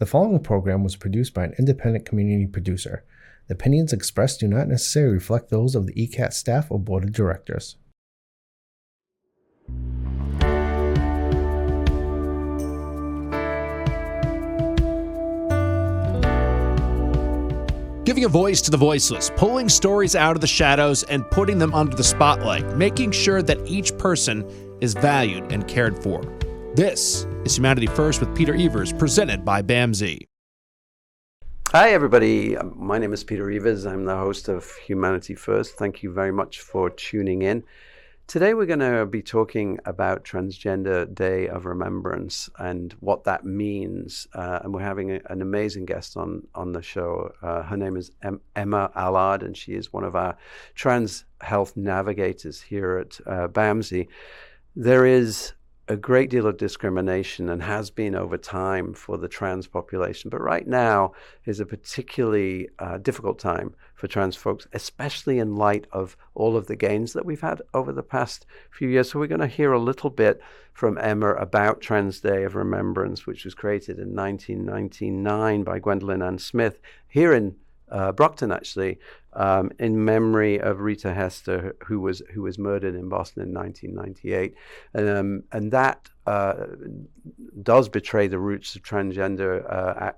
The following program was produced by an independent community producer. The opinions expressed do not necessarily reflect those of the ECAT staff or board of directors. Giving a voice to the voiceless, pulling stories out of the shadows and putting them under the spotlight, making sure that each person is valued and cared for. This is Humanity First with Peter Evers, presented by BAMSI. Hi, everybody. My name is Peter Evers. I'm the host of Humanity First. Thank you very much for tuning in. Today, we're going to be talking about Transgender Day of Remembrance and what that means. And we're having an amazing guest on the show. Her name is Emma Allard, and she is one of our trans health navigators here at BAMSI. There is a great deal of discrimination and has been over time for the trans population. But right now is a particularly difficult time for trans folks, especially in light of all of the gains that we've had over the past few years. So we're going to hear a little bit from Emma about Trans Day of Remembrance, which was created in 1999 by Gwendolyn Ann Smith here in Brockton, actually, in memory of Rita Hester, who was murdered in Boston in 1998, and that does betray the roots of transgender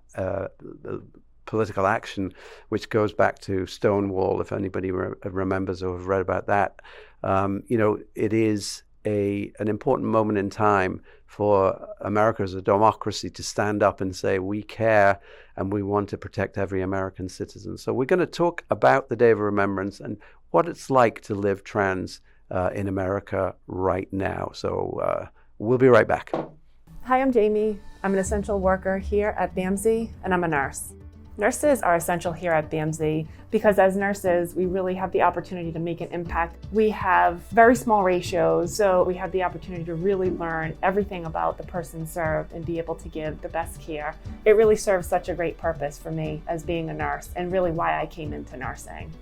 political action, which goes back to Stonewall. If anybody remembers or have read about that, it is an important moment in time for America as a democracy to stand up and say, we care and we want to protect every American citizen. So we're going to talk about the Day of Remembrance and what it's like to live trans in America right now. So we'll be right back. Hi, I'm Jamie. I'm an essential worker here at BAMSI, and I'm a nurse. Nurses are essential here at BAMSI because as nurses, we really have the opportunity to make an impact. We have very small ratios, so we have the opportunity to really learn everything about the person served and be able to give the best care. It really serves such a great purpose for me as being a nurse and really why I came into nursing.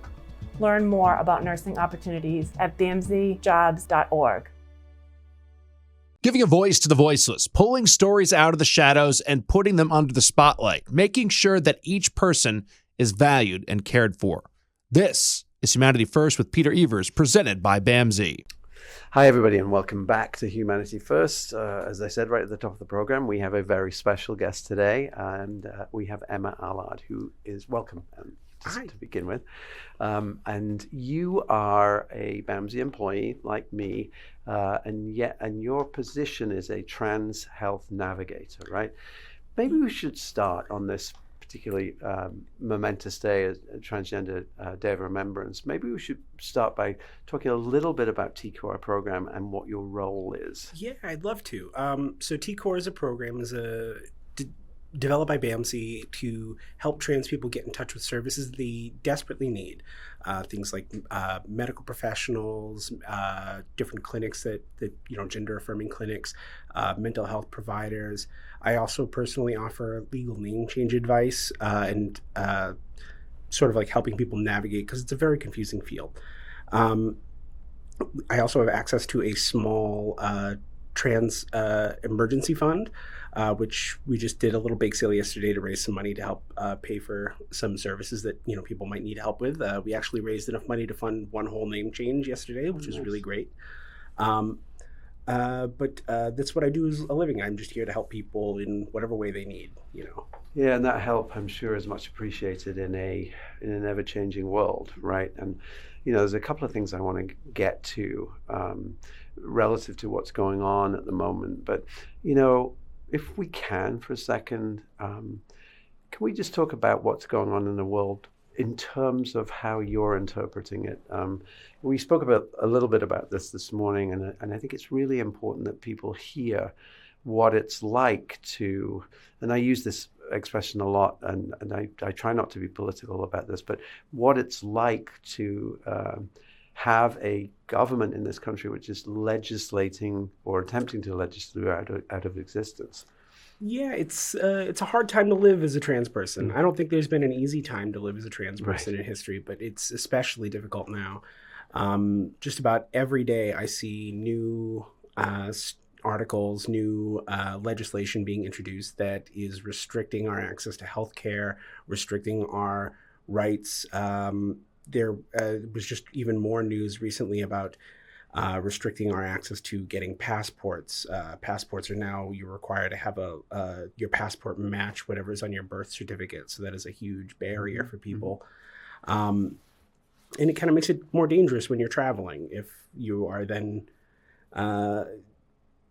Learn more about nursing opportunities at bamsijobs.org. Giving a voice to the voiceless, pulling stories out of the shadows and putting them under the spotlight, making sure that each person is valued and cared for. This is Humanity First with Peter Evers, presented by BAMSI. Hi, everybody, and welcome back to Humanity First. As I said right at the top of the program, we have a very special guest today, and we have Emma Allard, who is welcome. To begin with. And you are a BAMSI employee like me, and your position is a trans health navigator, right? Maybe we should start on this particularly momentous day, Transgender Day of Remembrance. Maybe we should start by talking a little bit about TCORE program and what your role is. Yeah, I'd love to. So TCORE is a program, developed by BAMSI to help trans people get in touch with services they desperately need. Things like medical professionals, different clinics that gender-affirming clinics, mental health providers. I also personally offer legal name change advice and sort of like helping people navigate because it's a very confusing field. I also have access to a small trans emergency fund, which we just did a little bake sale yesterday to raise some money to help pay for some services that people might need help with. We actually raised enough money to fund one whole name change yesterday, which was really great. But that's what I do as a living. I'm just here to help people in whatever way they need. Yeah, and that help, I'm sure, is much appreciated in an ever-changing world, right? And there's a couple of things I want to get to relative to what's going on at the moment. But if we can for a second, can we just talk about what's going on in the world in terms of how you're interpreting it? We spoke a little bit about this morning, and I think it's really important that people hear what it's like to, and I use this expression a lot, and I try not to be political about this, but what it's like to have a government in this country which is legislating or attempting to legislate out of existence. Yeah, it's a hard time to live as a trans person. I don't think there's been an easy time to live as a trans person in history, but it's especially difficult now. Just about every day I see new articles, new legislation being introduced that is restricting our access to healthcare, restricting our rights. There was just even more news recently about restricting our access to getting passports. Passports are now, you're required to have your passport match whatever's on your birth certificate. So that is a huge barrier for people. And it kind of makes it more dangerous when you're traveling. If you are then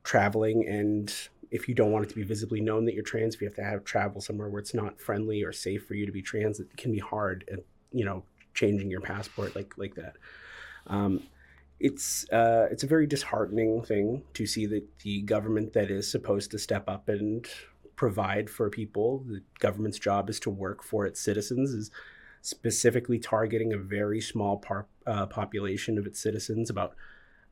traveling, and if you don't want it to be visibly known that you're trans, if you have to have travel somewhere where it's not friendly or safe for you to be trans, it can be hard at, changing your passport like that. It's a very disheartening thing to see that the government that is supposed to step up and provide for people, the government's job is to work for its citizens, is specifically targeting a very small population of its citizens. About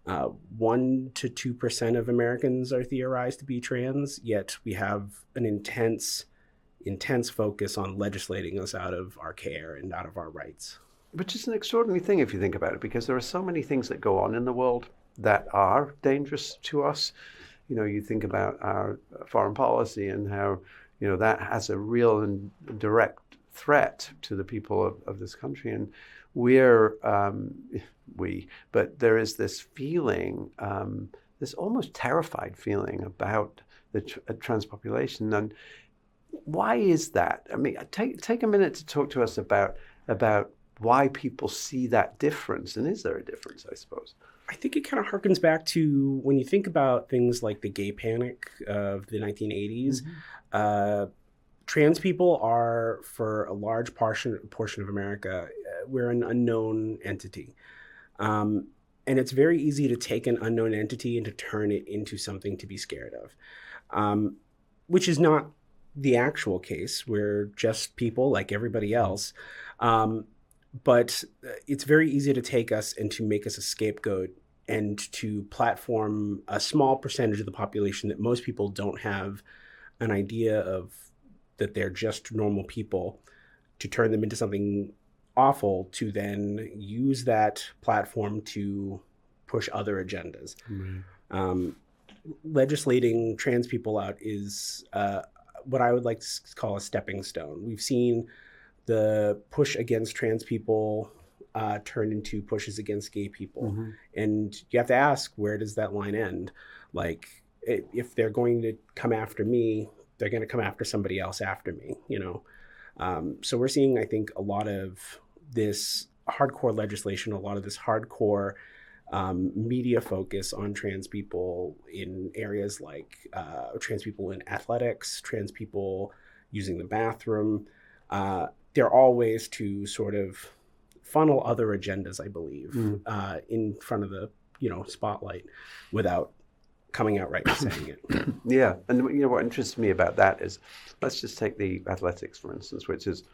1 to 2% of Americans are theorized to be trans, yet we have an intense focus on legislating us out of our care and out of our rights. Which is an extraordinary thing if you think about it, because there are so many things that go on in the world that are dangerous to us. You think about our foreign policy and how, that has a real and direct threat to the people of this country. And but there is this feeling, this almost terrified feeling about the trans population. And why is that? I mean, take a minute to talk to us about why people see that difference, and is there a difference, I suppose? I think it kind of harkens back to when you think about things like the gay panic of the 1980s. Trans people are, for a large portion of America, we're an unknown entity. And it's very easy to take an unknown entity and to turn it into something to be scared of, which is not the actual case. We're just people like everybody else. But it's very easy to take us and to make us a scapegoat and to platform a small percentage of the population that most people don't have an idea of, that they're just normal people, to turn them into something awful, to then use that platform to push other agendas. Legislating trans people out is what I would like to call a stepping stone. We've seen the push against trans people turn into pushes against gay people. And you have to ask, where does that line end? Like, if they're going to come after me, they're going to come after somebody else after me, So we're seeing, I think, a lot of this hardcore legislation, a lot of this hardcore media focus on trans people in areas like trans people in athletics, trans people using the bathroom. There are all ways to sort of funnel other agendas, I believe, in front of the spotlight without coming out right and saying it. Yeah, and what interests me about that is, let's just take the athletics, for instance, which is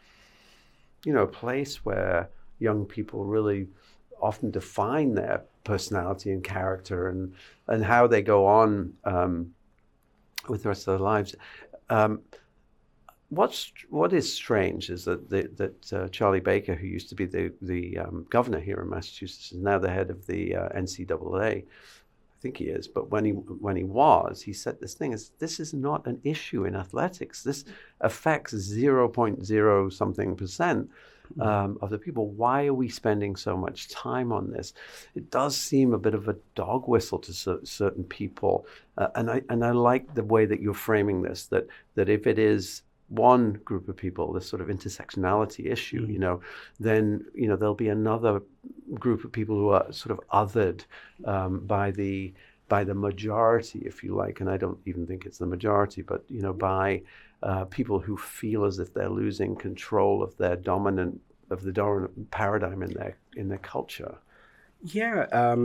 a place where young people really often define their personality and character and how they go on with the rest of their lives. What is strange is that Charlie Baker, who used to be the governor here in Massachusetts, is now the head of the NCAA. I think he is, but when he said this thing is, this is not an issue in athletics. This affects 0.0 something percent of the people. Why are we spending so much time on this? It does seem a bit of a dog whistle to certain people, and I like the way that you're framing this. That if it is one group of people, this sort of intersectionality issue, then there'll be another group of people who are sort of othered by the majority, if you like, and I don't even think it's the majority, but by people who feel as if they're losing control of the dominant paradigm in their culture. Yeah,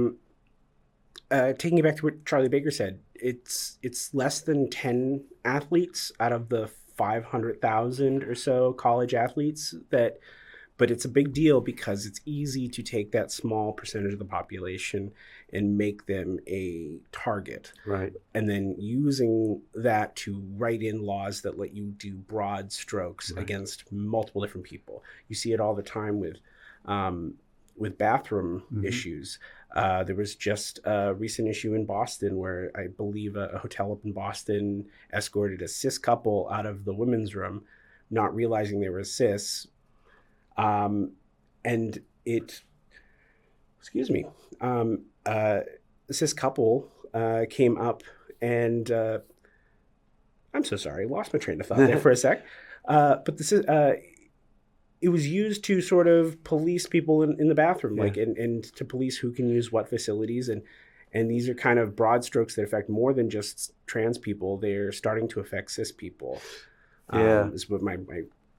taking it back to what Charlie Baker said, it's less than 10 athletes out of the 500,000 or so college athletes but it's a big deal because it's easy to take that small percentage of the population and make them a target. Right. And then using that to write in laws that let you do broad strokes against multiple different people. You see it all the time with with bathroom issues. There was just a recent issue in Boston where I believe a hotel up in Boston escorted a cis couple out of the women's room, not realizing they were cis. And it, excuse me, the cis couple came up and I'm so sorry, lost my train of thought there for a sec. But this is it was used to sort of police people in the bathroom, like and to police who can use what facilities, and these are kind of broad strokes that affect more than just trans people. They're starting to affect cis people. Is what my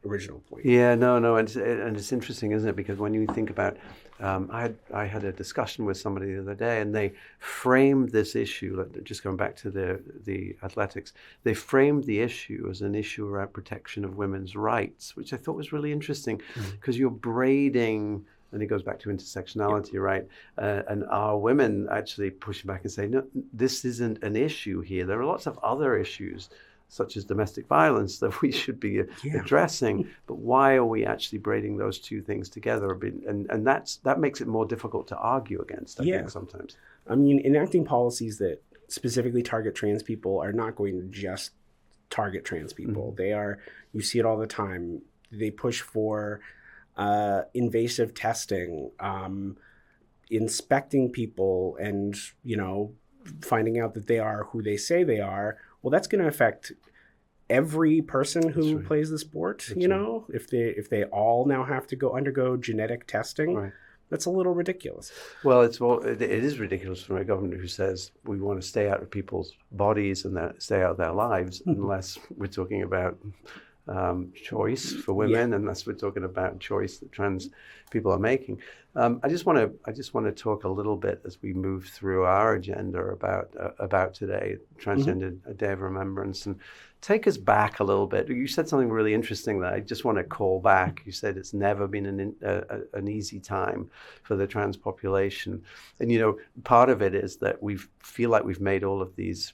original point. No, and it's interesting, isn't it? Because when you think about, I had a discussion with somebody the other day, and they framed this issue. Just going back to the athletics, they framed the issue as an issue around protection of women's rights, which I thought was really interesting, because you're braiding. And it goes back to intersectionality, right? And are women actually pushing back and saying, no, this isn't an issue here. There are lots of other issues, such as domestic violence, that we should be addressing. But why are we actually braiding those two things together? And that makes it more difficult to argue against, I think, sometimes. I mean, enacting policies that specifically target trans people are not going to just target trans people. They are, you see it all the time. They push for invasive testing, inspecting people, and, finding out that they are who they say they are. Well, that's going to affect every person who plays the sport. If they all now have to undergo genetic testing, that's a little ridiculous. Well, it is ridiculous from a government who says we want to stay out of people's bodies and stay out of their lives, unless we're talking about choice for women, unless we're talking about choice that trans people are making. I just want to talk a little bit as we move through our agenda about today, Transgender Day of Remembrance, and take us back a little bit. You said something really interesting that I just want to call back. You said it's never been an easy time for the trans population, and part of it is that we feel like we've made all of these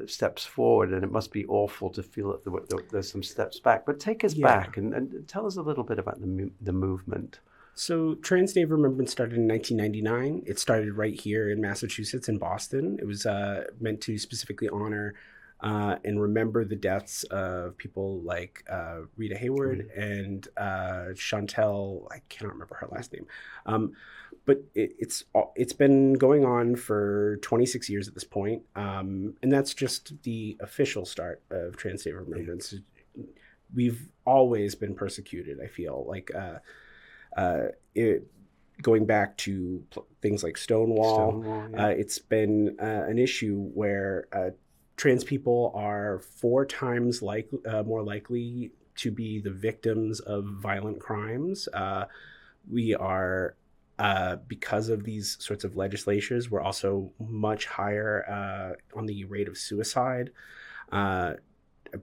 steps forward, and it must be awful to feel that there's some steps back. But take us back and tell us a little bit about the movement. So Trans Day of Remembrance started in 1999. It started right here in Massachusetts, in Boston. It was meant to specifically honor and remember the deaths of people like Rita Hayward and Chantel, I cannot remember her last name. But it's been going on for 26 years at this point. And that's just the official start of Trans Day of Remembrance. We've always been persecuted, I feel like. Going back to things like Stonewall, it's been an issue where trans people are 4 times more likely to be the victims of violent crimes. We are, because of these sorts of legislatures, we're also much higher on the rate of suicide. I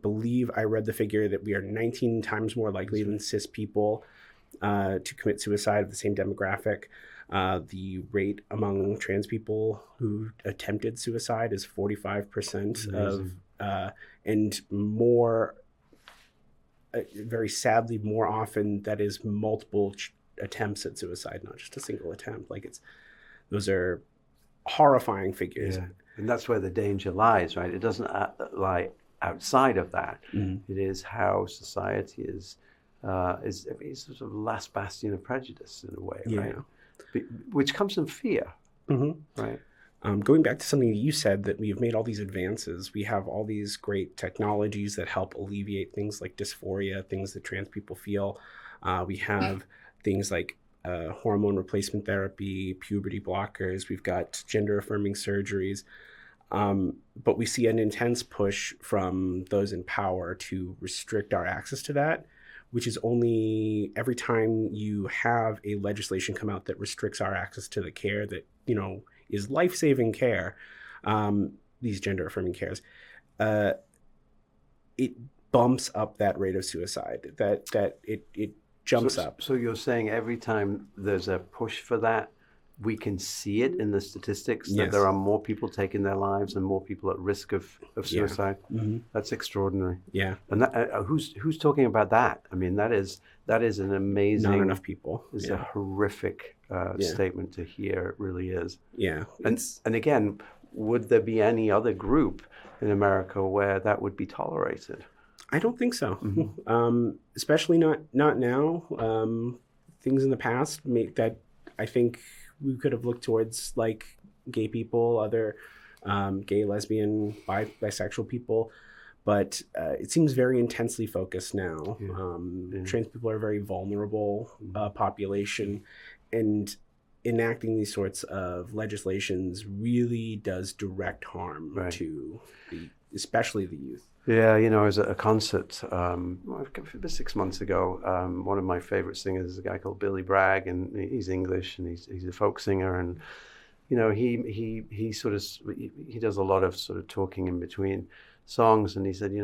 believe I read the figure that we are 19 times more likely than cis people to commit suicide of the same demographic. The rate among trans people who attempted suicide is 45% and more, very sadly, more often that is multiple attempts at suicide, not just a single attempt. Those are horrifying figures. Yeah. And that's where the danger lies, right? It doesn't lie outside of that. It is how society is sort of last bastion of prejudice in a way, right? Which comes from fear, right? Going back to something that you said, that we've made all these advances. We have all these great technologies that help alleviate things like dysphoria, things that trans people feel. We have things like hormone replacement therapy, puberty blockers. We've got gender-affirming surgeries. But we see an intense push from those in power to restrict our access to that, which is only every time you have a legislation come out that restricts our access to the care that, is life-saving care, these gender-affirming cares, it bumps up that rate of suicide, that it jumps up. So you're saying every time there's a push for that, we can see it in the statistics that Yes. there are more people taking their lives and more people at risk of suicide. Mm-hmm. That's extraordinary. Yeah. And that, who's talking about that? I mean, that is an amazing. Not enough people. It's a horrific statement to hear. It really is. Yeah. And again, would there be any other group in America where that would be tolerated? I don't think so. Mm-hmm. Especially not now. Things in the past make that I think we could have looked towards, like gay people, other gay, lesbian, bisexual people. But it seems very intensely focused now. Trans people are a very vulnerable population, and enacting these sorts of legislations really does direct harm to especially the youth. Yeah, you know, I was at a concert 6 months ago. One of my favorite singers is a guy called Billy Bragg, and he's English, and he's a folk singer, and you know, he does a lot of sort of talking in between songs, and he said, you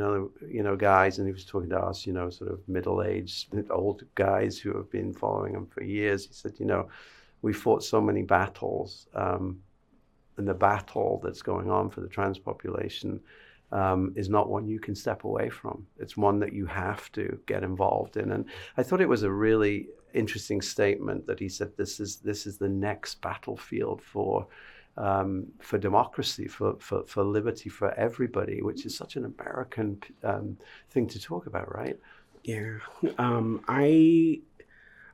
know, guys, and he was talking to us, you know, sort of middle-aged, old guys who have been following him for years. He said, you know, we fought so many battles, and the battle that's going on for the trans population is not one you can step away from. It's one that you have to get involved in. And I thought it was a really interesting statement that he said, this is the next battlefield for democracy, for liberty, for everybody, which is such an American thing to talk about, right? Yeah.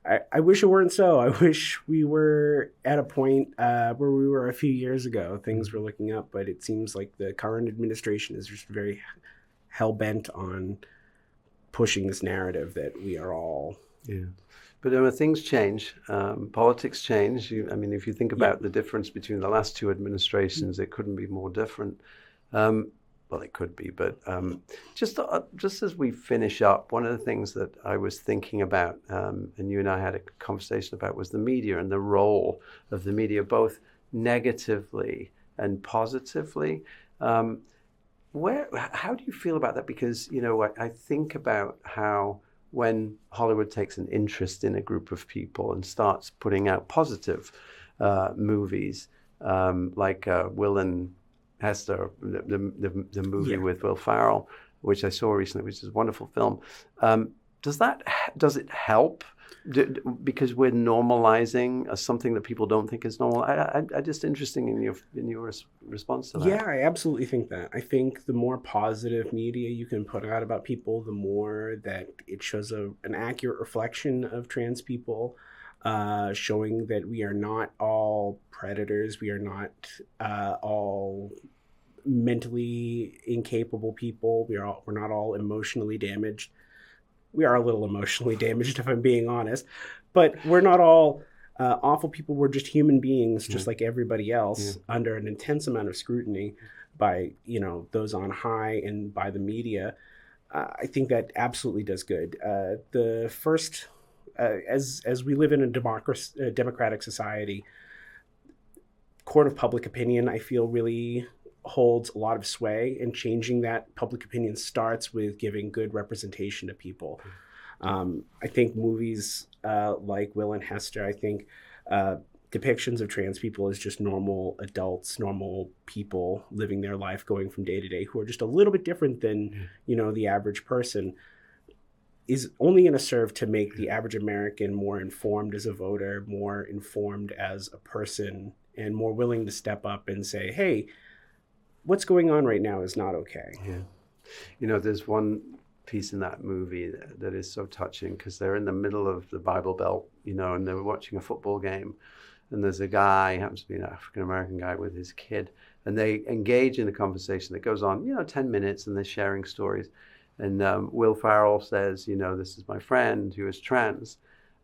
I wish it weren't so. I wish we were at a point where we were a few years ago. Things were looking up, but it seems like the current administration is just very hell-bent on pushing this narrative that we are all... Yeah. But things change. Politics change. I mean, if you think about the difference between the last two administrations, it couldn't be more different. Well, it could be, but just as we finish up, one of the things that I was thinking about, and you and I had a conversation about, was the media and the role of the media, both negatively and positively. How do you feel about that? Because, you know, I think about how when Hollywood takes an interest in a group of people and starts putting out positive movies, like Will and Hester, the movie with Will Ferrell, which I saw recently, which is a wonderful film. Does it help? Because we're normalizing something that people don't think is normal. I just interesting in your response to that. Yeah, I absolutely think that. I think the more positive media you can put out about people, the more that it shows an accurate reflection of trans people, showing that we are not all predators, we are not all mentally incapable people, we're not all emotionally damaged. We are a little emotionally damaged, if I'm being honest, but we're not all awful people. We're just human beings, just like everybody else, under an intense amount of scrutiny by, you know, those on high and by the media. I think that absolutely does good. The first, as we live in a democratic society, court of public opinion, I feel, really holds a lot of sway, and changing that public opinion starts with giving good representation to people. I think movies like Will and Hester, I think depictions of trans people as just normal adults, normal people living their life, going from day to day, who are just a little bit different than, you know, the average person, is only going to serve to make the average American more informed as a voter, more informed as a person, and more willing to step up and say, hey, what's going on right now is not okay. Yeah. You know, there's one piece in that movie that is so touching, because they're in the middle of the Bible Belt, you know, and they're watching a football game. And there's a guy, happens to be an African-American guy, with his kid. And they engage in a conversation that goes on, 10 minutes, and they're sharing stories. And Will Ferrell says, this is my friend who is trans.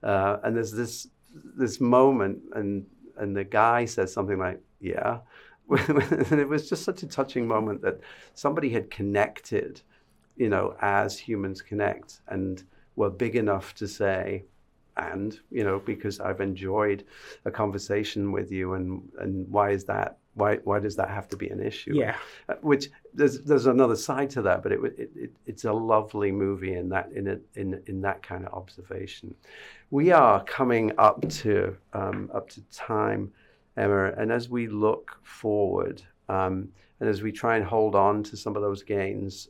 And there's this moment, and the guy says something like, yeah. And it was just such a touching moment that somebody had connected, as humans connect, and were big enough to say, and, because I've enjoyed a conversation with you, and why is that? Why does that have to be an issue? Yeah. Which there's another side to that, but it's a lovely movie in that kind of observation. We are coming up to time. Emma. And as we look forward, and as we try and hold on to some of those gains,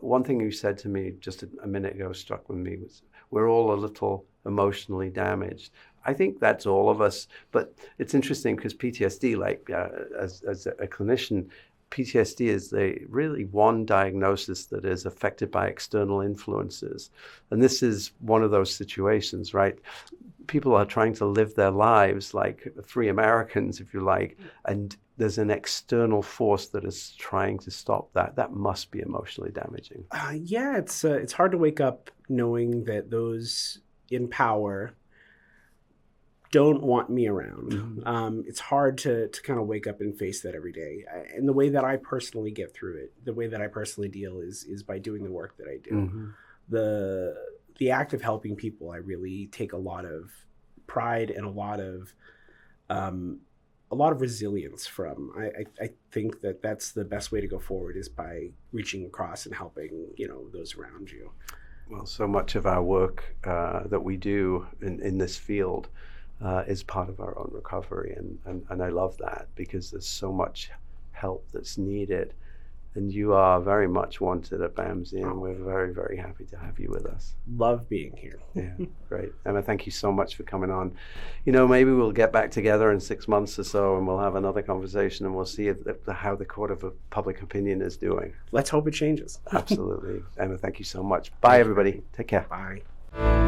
one thing you said to me just a minute ago struck with me was, we're all a little emotionally damaged. I think that's all of us, but it's interesting because PTSD, like as a clinician, PTSD is the really one diagnosis that is affected by external influences. And this is one of those situations, right? People are trying to live their lives like free Americans, if you like, and there's an external force that is trying to stop that. That must be emotionally damaging. Yeah, it's hard to wake up knowing that those in power don't want me around. Mm-hmm. It's hard to kind of wake up and face that every day. And the way that I personally get through it, the way that I personally deal is by doing the work that I do. Mm-hmm. The act of helping people, I really take a lot of pride and a lot of resilience from. I think that that's the best way to go forward, is by reaching across and helping, those around you. Well, so much of our work that we do in this field is part of our own recovery. And I love that, because there's so much help that's needed. And you are very much wanted at BAMSI, and we're very, very happy to have you with us. Love being here. Yeah, great. Emma, thank you so much for coming on. Maybe we'll get back together in 6 months or so, and we'll have another conversation, and we'll see how the court of public opinion is doing. Let's hope it changes. Absolutely. Emma, thank you so much. Bye, everybody. Take care. Bye.